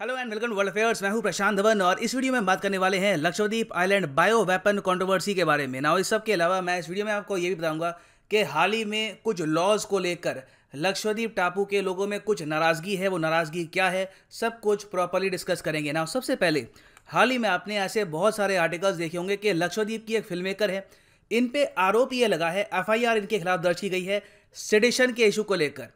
Hello and welcome to world affairs. मैं हूं प्रशांत धवन और इस वीडियो में बात करने वाले हैं Lakshadweep island bio weapon controversy के बारे में। ना इस सब के अलावा मैं इस वीडियो में आपको ये भी बताऊंगा कि हाल ही में कुछ लॉज को लेकर लक्षद्वीप टापू के लोगों में कुछ नाराज़गी है, वो नाराज़गी क्या है, सब कुछ प्रॉपर्ली डिस्कस करेंगे। ना सबसे पहले हाल ही में आपने ऐसे बहुत सारे आर्टिकल्स देखे होंगे कि लक्षद्वीप की एक फिल्म मेकर है, इन पे आरोप ये लगा है, FIR इनके खिलाफ दर्ज की गई है सेडिशन के इशू को लेकर।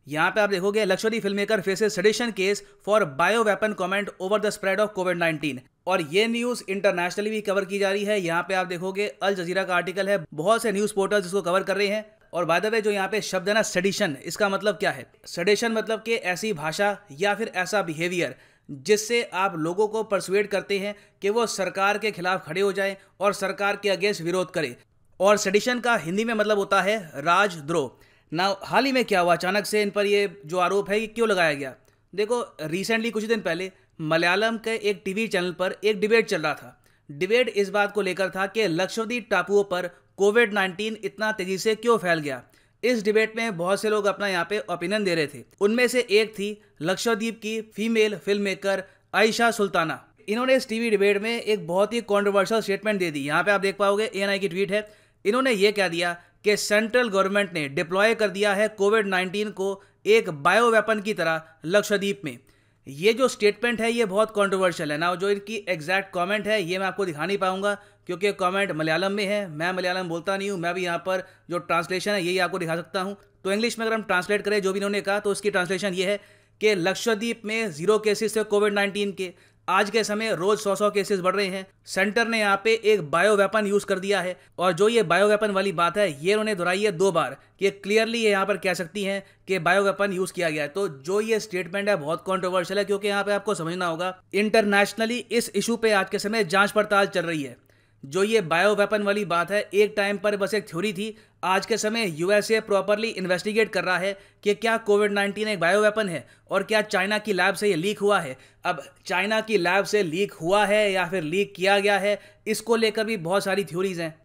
यहाँ पे आप देखोगे Lakshadweep film maker faces sedition case for bio weapon comment over the spread of कोविड-19 और ये न्यूज इंटरनेशनली भी कवर की जा रही है। यहाँ पे आप देखोगे अल जजीरा का आर्टिकल है, बहुत से न्यूज पोर्टल्स इसको कवर कर रहे हैं। और बाय द वे जो यहाँ पे शब्द है ना सेडिशन, इसका मतलब क्या है? सेडिशन मतलब कि ऐसी भाषा या फिर ऐसा बिहेवियर जिससे आप लोगों को परसुएड करते हैं कि वो सरकार के खिलाफ खड़े हो जाएं और सरकार के अगेंस्ट विरोध करें। और सेडिशन का हिंदी में मतलब होता है राजद्रोह। ना हाल ही में क्या हुआ, अचानक से इन पर ये जो आरोप है ये क्यों लगाया गया? देखो, रिसेंटली कुछ दिन पहले मलयालम के एक टीवी चैनल पर एक डिबेट चल रहा था। डिबेट इस बात को लेकर था कि लक्षद्वीप टापुओं पर कोविड-19 इतना तेजी से क्यों फैल गया। इस डिबेट में बहुत से लोग अपना यहाँ पे ओपिनियन दे रहे थे। उनमें से एक थी लक्षद्वीप की female film maker Ayesha Sultana. इन्होंने इस टीवी डिबेट में एक बहुत ही कॉन्ट्रोवर्शियल स्टेटमेंट दे दी। यहाँ पे आप देख पाओगे ANI की ट्वीट है। इन्होंने ये कह दिया कि सेंट्रल गवर्नमेंट ने डिप्लॉय कर दिया है कोविड-19 को एक बायो वेपन की तरह लक्षद्वीप में। ये जो स्टेटमेंट है ये बहुत कंट्रोवर्शियल है। ना जो इनकी एग्जैक्ट कमेंट है ये मैं आपको दिखा नहीं पाऊंगा क्योंकि कमेंट मलयालम में है, मैं मलयालम बोलता नहीं हूँ। मैं भी यहाँ पर जो ट्रांसलेशन है यही आपको दिखा सकता हूँ। तो इंग्लिश में अगर हम ट्रांसलेट करें जो भी इन्होंने कहा तो उसकी ट्रांसलेशन ये है कि लक्षद्वीप में 0 केसेस थे कोविड-19 के। आज के समय रोज 100 केसेस बढ़ रहे हैं। सेंटर ने यहाँ पे एक बायो वेपन यूज कर दिया है और जो ये बायो वेपन वाली बात है ये उन्होंने दोहराई है 2 बार कि क्लियरली ये यहाँ पर कह सकती हैं कि बायो वेपन यूज किया गया है। तो जो ये स्टेटमेंट है बहुत कंट्रोवर्शियल है क्योंकि यहाँ पे आपको समझना होगा इंटरनेशनली इस इशू पे आज के समय जांच पड़ताल चल रही है। जो ये बायो वेपन वाली बात है एक टाइम पर बस एक थ्योरी थी, आज के समय USA प्रॉपरली इन्वेस्टिगेट कर रहा है कि क्या कोविड-19 एक बायो वेपन है और क्या चाइना की लैब से ये लीक हुआ है। अब चाइना की लैब से लीक हुआ है या फिर लीक किया गया है, इसको लेकर भी बहुत सारी थ्योरीज हैं।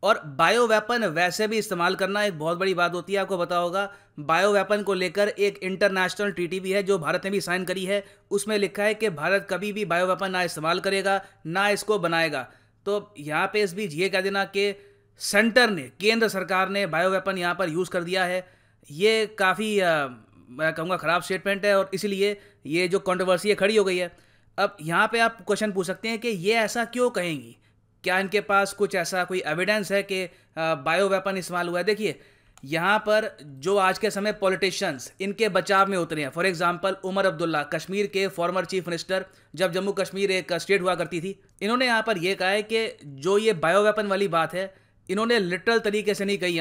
और बायो वेपन वैसे भी इस्तेमाल करना एक बहुत बड़ी बात होती है। आपको पता होगा बायो वेपन को लेकर एक इंटरनेशनल ट्रीटी भी है जो भारत ने भी साइन करी है। उसमें लिखा है कि भारत कभी भी बायो वेपन ना इस्तेमाल करेगा ना इसको बनाएगा। तो यहाँ पे इस बीच ये कह देना कि सेंटर ने, केंद्र सरकार ने बायो वेपन यहाँ पर यूज़ कर दिया है, ये काफ़ी मैं कहूँगा ख़राब स्टेटमेंट है और इसीलिए ये जो कंट्रोवर्सी है खड़ी हो गई है। अब यहाँ पे आप क्वेश्चन पूछ सकते हैं कि ये ऐसा क्यों कहेंगी, क्या इनके पास कुछ ऐसा कोई एविडेंस है कि बायो वेपन इस्तेमाल हुआ है? देखिए, यहाँ पर जो आज के समय पॉलिटिशियंस इनके बचाव में उतरे हैं, फॉर एग्जांपल उमर अब्दुल्ला, कश्मीर के फॉर्मर चीफ मिनिस्टर, जब जम्मू कश्मीर एक स्टेट हुआ करती थी, इन्होंने यहाँ पर यह कहा है कि जो ये बायो वेपन वाली बात है इन्होंने लिटरल तरीके से नहीं कही।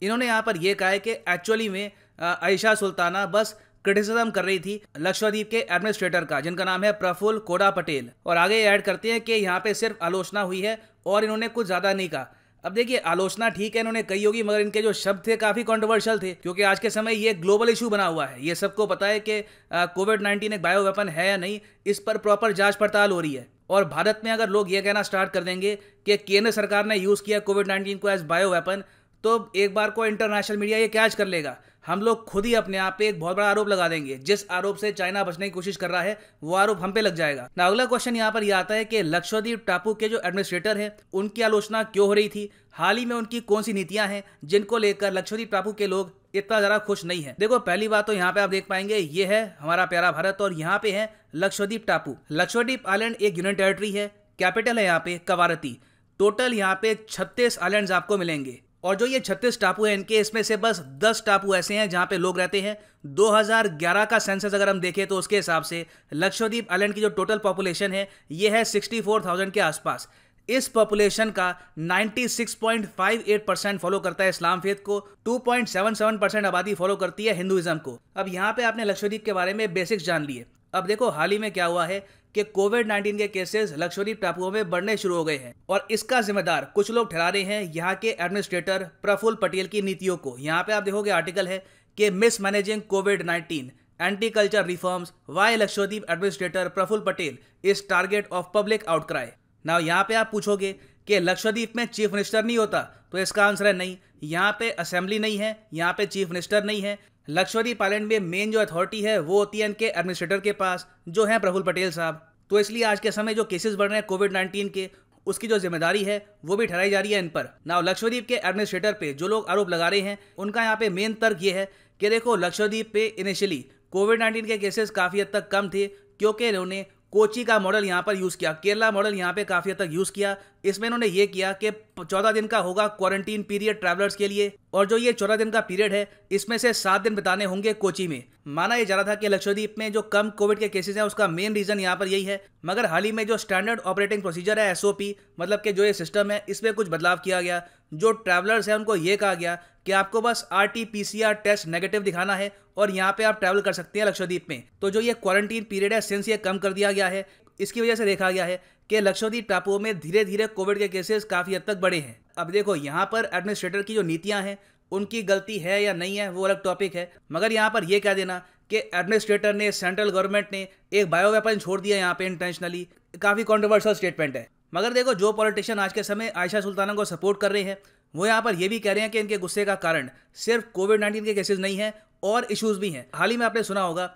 इन्होंने यहाँ पर यह कहा है कि एक्चुअली में आयशा सुल्ताना बस क्रिटिसिज्म कर रही थी लक्षद्वीप के एडमिनिस्ट्रेटर का जिनका नाम है प्रफुल्ल कोड़ा पटेल। और आगे ऐड करते हैं कि यहाँ पे सिर्फ आलोचना हुई है और इन्होंने कुछ ज़्यादा नहीं कहा। अब देखिए, आलोचना ठीक है इन्होंने कही होगी, मगर इनके जो शब्द थे काफ़ी कंट्रोवर्शियल थे क्योंकि आज के समय ये ग्लोबल इशू बना हुआ है। ये सबको पता है कि कोविड-19 एक बायो वेपन है या नहीं, इस पर प्रॉपर जांच पड़ताल हो रही है। और भारत में अगर लोग ये कहना स्टार्ट कर देंगे कि केंद्र सरकार ने यूज़ किया कोविड-19 को एज बायो वेपन, तो एक बार को इंटरनेशनल मीडिया ये कैच कर लेगा। हम लोग खुद ही अपने आप पे एक बहुत बड़ा आरोप लगा देंगे। जिस आरोप से चाइना बचने की कोशिश कर रहा है वो आरोप हम पे लग जाएगा। ना अगला क्वेश्चन यहाँ पर यह आता है कि लक्षद्वीप टापू के जो एडमिनिस्ट्रेटर हैं उनकी आलोचना क्यों हो रही थी, हाल ही में उनकी कौन सी नीतियां हैं जिनको लेकर लक्षद्वीप टापू के लोग इतना ज़्यादा खुश नहीं है। देखो, पहली बात तो यहाँ पे आप देख पाएंगे ये है हमारा प्यारा भारत और यहाँ पे है लक्षद्वीप टापू। लक्षद्वीप आइलैंड एक यूनियन टेरिटरी है, कैपिटल है यहाँ पे कवारती। टोटल यहाँ पे 36 आइलैंड्स आपको मिलेंगे और जो ये 36 टापू हैं इनके, इसमें से बस 10 टापू ऐसे हैं जहाँ पे लोग रहते हैं। 2011 का सेंसस अगर हम देखें तो उसके हिसाब से लक्षद्वीप आइलैंड की जो टोटल पॉपुलेशन है ये है 64,000 के आसपास। इस पॉपुलेशन का 96.58% फॉलो करता है इस्लाम फेथ को, 2.77% आबादी फॉलो करती है हिंदुइज्म को। अब यहाँ पे आपने लक्षद्वीप के बारे में बेसिक्स जान लिए। अब देखो, हाल ही में क्या हुआ है कि कोविड-19 के केसेस लक्षद्वीप टापुओं में बढ़ने शुरू हो गए हैं और इसका जिम्मेदार कुछ लोग ठहरा रहे हैं यहाँ के एडमिनिस्ट्रेटर प्रफुल्ल पटेल की नीतियों को। यहाँ पे आप देखोगे आर्टिकल है कि मिस मैनेजिंग कोविड-19 anti culture reforms, why Lakshadweep administrator Praful Patel is target of public outcry. ना यहाँ पे आप पूछोगे कि लक्षद्वीप में चीफ मिनिस्टर नहीं होता, तो इसका आंसर है नहीं। यहाँ पे असेंबली नहीं है, यहाँ पे चीफ मिनिस्टर नहीं है, लक्षद्वीप आइलैंड में मेन जो अथॉरिटी है वो होती है इनके एडमिनिस्ट्रेटर के पास, जो है प्रफुल्ल पटेल साहब। तो इसलिए आज के समय जो केसेस बढ़ रहे हैं कोविड-19 के, उसकी जो जिम्मेदारी है वो भी ठहराई जा रही है इन पर। नाउ लक्षद्वीप के एडमिनिस्ट्रेटर पे जो लोग आरोप लगा रहे हैं, उनका यहाँ पे मेन तर्क ये है कि देखो लक्षद्वीप पे इनिशियली कोविड-19 के केसेस काफ़ी हद तक कम थे, क्योंकि इन्होंने कोची का मॉडल यहाँ पर यूज़ किया, केरला मॉडल यहाँ पे काफ़ी हद तक यूज़ किया। इसमें इन्होंने ये किया कि 14 दिन का होगा क्वारंटीन पीरियड ट्रैवलर्स के लिए, और जो ये 14 दिन का पीरियड है इसमें से 7 दिन बिताने होंगे कोची में। माना ये जा रहा था कि लक्षद्वीप में जो कम कोविड के केसेस हैं उसका मेन रीज़न यहाँ पर यही है, मगर हाल ही में जो स्टैंडर्ड ऑपरेटिंग प्रोसीजर है SOP, मतलब कि जो ये सिस्टम है इसमें कुछ बदलाव किया गया। जो ट्रैवलर्स हैं उनको ये कहा गया कि आपको बस RT-PCR टेस्ट नेगेटिव दिखाना है और यहाँ पे आप ट्रैवल कर सकते हैं लक्षद्वीप में। तो जो ये क्वारंटीन पीरियड है सिंस ये कम कर दिया गया है, इसकी वजह से देखा गया है कि लक्षद्वीप टापुओं में धीरे धीरे कोविड के केसेस काफ़ी हद तक बढ़े हैं। अब देखो यहाँ पर एडमिनिस्ट्रेटर की जो नीतियाँ हैं उनकी गलती है या नहीं है वो अलग टॉपिक है, मगर यहाँ पर ये कह देना कि एडमिनिस्ट्रेटर ने, सेंट्रल गवर्नमेंट ने एक बायो वेपन छोड़ दिया यहाँ पे इंटेंशनली, काफ़ी कॉन्ट्रोवर्शियल स्टेटमेंट है। मगर देखो जो पॉलिटिशियन आज के समय आयशा सुल्ताना को सपोर्ट कर रहे हैं वो यहाँ पर ये भी कह रहे हैं कि इनके गुस्से का कारण सिर्फ कोविड-19 के केसेस नहीं है और इश्यूज भी हैं। हाल ही में आपने सुना होगा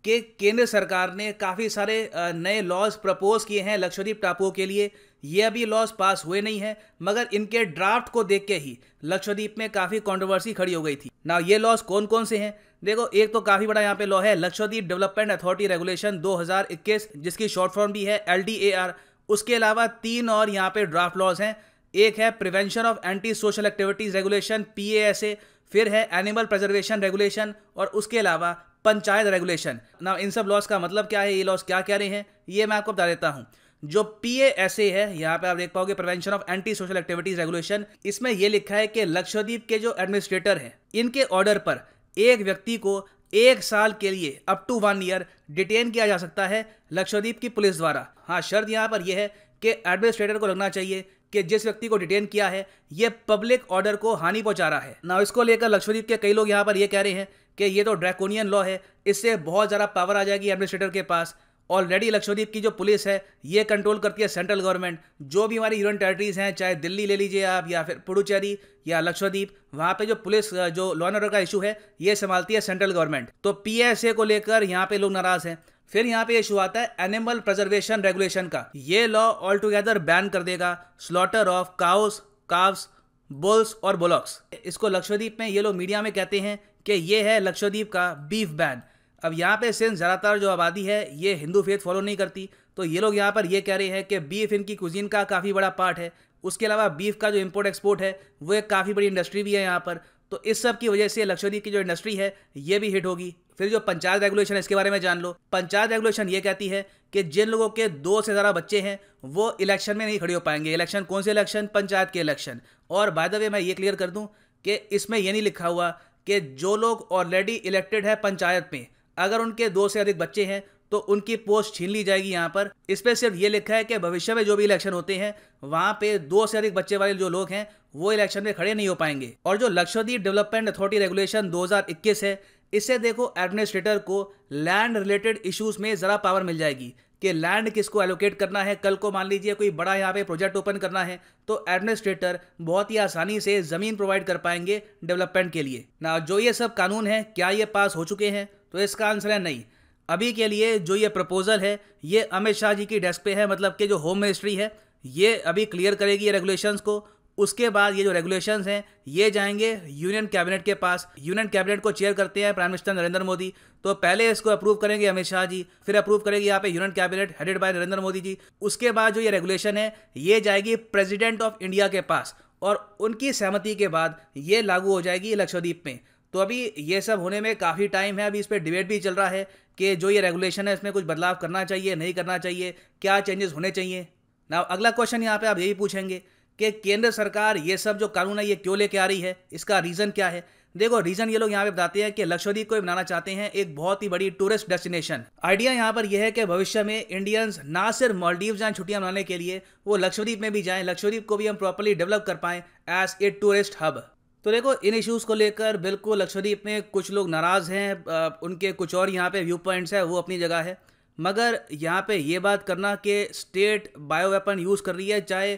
कि केंद्र सरकार ने काफ़ी सारे नए लॉज प्रपोज किए हैं लक्षद्वीप टापुओं के लिए। ये अभी लॉज पास हुए नहीं हैं, मगर इनके ड्राफ्ट को देख के ही लक्षद्वीप में काफ़ी कंट्रोवर्सी खड़ी हो गई थी। ना ये लॉज कौन कौन से हैं? देखो एक तो काफ़ी बड़ा यहाँ पे लॉ है लक्षद्वीप डेवलपमेंट अथॉरिटी रेगुलेशन 2021, जिसकी शॉर्ट फॉर्म भी है LDAR। उसके अलावा 3 और यहाँ पे ड्राफ्ट लॉज हैं। एक है prevention of anti social activities regulation PASA, फिर है एनिमल प्रिजर्वेशन रेगुलेशन, और उसके अलावा पंचायत रेगुलेशन। ना इन सब लॉज का मतलब क्या है, ये लॉज क्या कह रहे हैं, ये मैं आपको बता देता हूँ। जो PASA है, यहाँ पे आप देख पाओगे prevention of anti social activities regulation, इसमें यह लिखा है कि लक्षद्वीप के जो एडमिनिस्ट्रेटर हैं इनके ऑर्डर पर एक व्यक्ति को 1 साल के लिए अप टू 1 ईयर डिटेन किया जा सकता है लक्षद्वीप की पुलिस द्वारा। हाँ, शर्त यहाँ पर यह है कि एडमिनिस्ट्रेटर को लगना चाहिए कि जिस व्यक्ति को डिटेन किया है ये पब्लिक ऑर्डर को हानि पहुंचा रहा है ना। इसको लेकर लक्षद्वीप के कई लोग यहाँ पर ये कह रहे हैं कि ये तो ड्रैकोनियन लॉ है, इससे बहुत ज़्यादा पावर आ जाएगी एडमिनिस्ट्रेटर के पास। ऑलरेडी लक्षद्वीप की जो पुलिस है ये कंट्रोल करती है सेंट्रल गवर्नमेंट। जो भी हमारी यूनियन टेरिटरीज हैं, चाहे दिल्ली ले लीजिए आप, या फिर पुडुचेरी या लक्षद्वीप, वहाँ पे जो पुलिस जो लॉ एंड ऑर्डर का इशू है ये संभालती है सेंट्रल गवर्नमेंट। तो PASA को लेकर यहाँ पे लोग नाराज हैं। फिर यहाँ पे इशू आता है एनिमल प्रिजर्वेशन रेगुलेशन का। ये लॉ ऑल टुगेदर बैन कर देगा slaughter of cows, calves, bulls और बुलॉक्स। इसको लक्षद्वीप में ये लोग मीडिया में कहते हैं कि ये है लक्षद्वीप का बीफ बैन। अब यहाँ पे सिंस ज़्यादातर जो आबादी है ये हिंदू फेथ फॉलो नहीं करती, तो ये लोग यहाँ पर ये कह रहे हैं कि बीफ इनकी कुजीन का काफ़ी बड़ा पार्ट है। उसके अलावा बीफ का जो इम्पोर्ट एक्सपोर्ट है वो एक काफ़ी बड़ी इंडस्ट्री भी है यहाँ पर। तो इस सब की वजह से लक्षद्वीप की जो इंडस्ट्री है ये भी हिट होगी। फिर जो पंचायत रेगुलेशन है इसके बारे में जान लो। पंचायत रेगुलेशन ये कहती है कि जिन लोगों के 2 से ज़्यादा बच्चे हैं वो इलेक्शन में नहीं खड़े हो पाएंगे। इलेक्शन कौन से इलेक्शन? पंचायत के इलेक्शन। और बाय द वे मैं ये क्लियर कर दूं कि इसमें ये नहीं लिखा हुआ कि जो लोग ऑलरेडी इलेक्टेड है पंचायत में, अगर उनके 2 से अधिक बच्चे हैं तो उनकी पोस्ट छीन ली जाएगी। यहाँ पर इस पर सिर्फ ये लिखा है कि भविष्य में जो भी इलेक्शन होते हैं वहाँ पे 2 से अधिक बच्चे वाले जो लोग हैं वो इलेक्शन में खड़े नहीं हो पाएंगे। और जो लक्षद्वीप डेवलपमेंट अथॉरिटी रेगुलेशन 2021 है, इससे देखो एडमिनिस्ट्रेटर को लैंड रिलेटेड इश्यूज में ज़रा पावर मिल जाएगी कि लैंड किसको एलोकेट करना है। कल को मान लीजिए कोई बड़ा यहाँ पे प्रोजेक्ट ओपन करना है तो एडमिनिस्ट्रेटर बहुत ही आसानी से ज़मीन प्रोवाइड कर पाएंगे डेवलपमेंट के लिए ना। जो ये सब कानून है क्या ये पास हो चुके हैं? तो इसका आंसर है नहीं। अभी के लिए जो ये प्रपोजल है ये अमित शाह जी की डेस्क पे है, मतलब कि जो होम मिनिस्ट्री है ये अभी क्लियर करेगी ये रेगुलेशंस को। उसके बाद ये जो रेगुलेशंस हैं ये जाएंगे यूनियन कैबिनेट के पास। यूनियन कैबिनेट को चेयर करते हैं प्राइम मिनिस्टर नरेंद्र मोदी। तो पहले इसको अप्रूव करेंगे अमित शाह जी, फिर अप्रूव करेंगे यहाँ पे union cabinet headed by Narendra Modi ji. उसके बाद जो ये रेगुलेशन है ये जाएगी प्रेसिडेंट ऑफ इंडिया के पास और उनकी सहमति के बाद ये लागू हो जाएगी लक्षद्वीप में। तो अभी ये सब होने में काफ़ी टाइम है। अभी इस पर डिबेट भी चल रहा है कि जो ये रेगुलेशन है इसमें कुछ बदलाव करना चाहिए, नहीं करना चाहिए, क्या चेंजेस होने चाहिए ना। अगला क्वेश्चन यहाँ पे आप यही पूछेंगे कि केंद्र सरकार ये सब जो कानून है ये क्यों लेके आ रही है, इसका रीज़न क्या है? देखो रीज़न ये लोग यहाँ पे बताते हैं कि लक्षद्वीप को बनाना चाहते हैं एक बहुत ही बड़ी टूरिस्ट डेस्टिनेशन। आइडिया यहाँ पर यह है कि भविष्य में इंडियंस ना सिर्फ मालदीव जाएं छुट्टियाँ मनाने के लिए, वो लक्षद्वीप में भी जाएं। लक्षद्वीप को भी हम प्रॉपर्ली डेवलप कर पाएं एज ए टूरिस्ट हब। तो देखो इन इश्यूज़ को लेकर बिल्कुल लक्षद्वीप में कुछ लोग नाराज़ हैं, उनके कुछ और यहाँ पे व्यू पॉइंट्स है, वो अपनी जगह है। मगर यहाँ पे ये बात करना कि स्टेट बायो वेपन यूज़ कर रही है, चाहे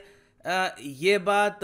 ये बात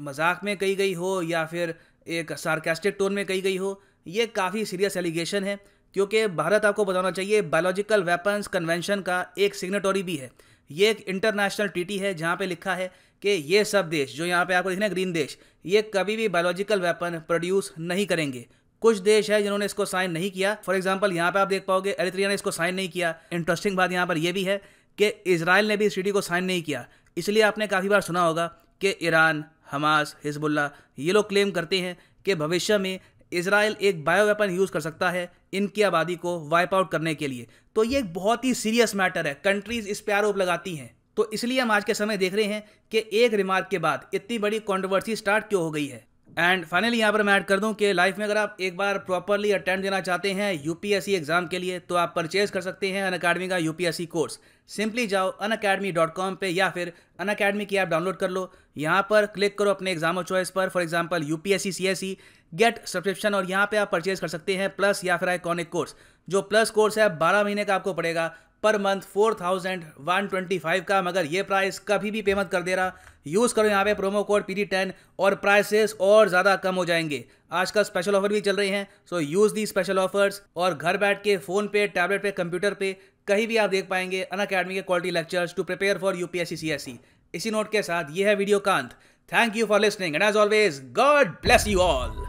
मजाक में कही गई हो या फिर एक सार्कास्टिक टोन में कही गई हो, ये काफ़ी सीरियस एलिगेशन है, क्योंकि भारत, आपको बताना चाहिए, बायोलॉजिकल वेपन्स कन्वेंशन का एक सिग्नेटरी भी है। ये एक इंटरनेशनल ट्रीटी है जहाँ पे लिखा है कि ये सब देश जो यहाँ पे आपको दिखना है ग्रीन देश, ये कभी भी बायोलॉजिकल वेपन प्रोड्यूस नहीं करेंगे। कुछ देश है जिन्होंने इसको साइन नहीं किया। फॉर एग्जांपल यहाँ पे आप देख पाओगे एरिट्रिया ने इसको साइन नहीं किया। इंटरेस्टिंग बात यहाँ पर यह भी है कि इजराइल ने भी इस ट्रीटी को साइन नहीं किया। इसलिए आपने काफ़ी बार सुना होगा कि ईरान, हमास, हिजबुल्ला, ये लोग क्लेम करते हैं कि भविष्य में इजराइल एक बायो वेपन यूज़ कर सकता है इनकी आबादी को वाइप आउट करने के लिए। तो ये एक बहुत ही सीरियस मैटर है, कंट्रीज इस पे आरोप लगाती हैं। तो इसलिए हम आज के समय देख रहे हैं कि एक रिमार्क के बाद इतनी बड़ी कंट्रोवर्सी स्टार्ट क्यों हो गई है। एंड फाइनली यहाँ पर मैं ऐड कर दूं कि लाइफ में अगर आप एक बार प्रॉपरली अटेम्प्ट देना चाहते हैं यूपीएससी एग्जाम के लिए, तो आप परचेज कर सकते हैं अनअकैडमी का यूपीएससी कोर्स। सिंपली जाओ unacademy.com पे या फिर अनअकैडमी की ऐप डाउनलोड कर लो। यहाँ पर क्लिक करो अपने एग्जाम ऑफ चॉइस पर, for example UPSC, CSE, get subscription, और यहाँ पे आप परचेज कर सकते हैं प्लस या फिर आइकॉनिक कोर्स। जो प्लस कोर्स है 12 महीने का आपको पड़ेगा, पर मंथ 4125 का, मगर ये प्राइस कभी भी पे मत कर दे रहा। यूज़ करो यहाँ पे प्रोमो कोड PD10 और प्राइसेस और ज़्यादा कम हो जाएंगे। आजकल स्पेशल ऑफर भी चल रहे हैं, सो यूज़ दी स्पेशल ऑफर्स, और घर बैठ के फ़ोन पे, टैबलेट पे, कंप्यूटर पे कहीं भी आप देख पाएंगे अनअकैडमी के quality lectures to prepare for UPSC CSE. इसी नोट के साथ ये है वीडियो का अंत। Thank you for listening and as always God bless you all.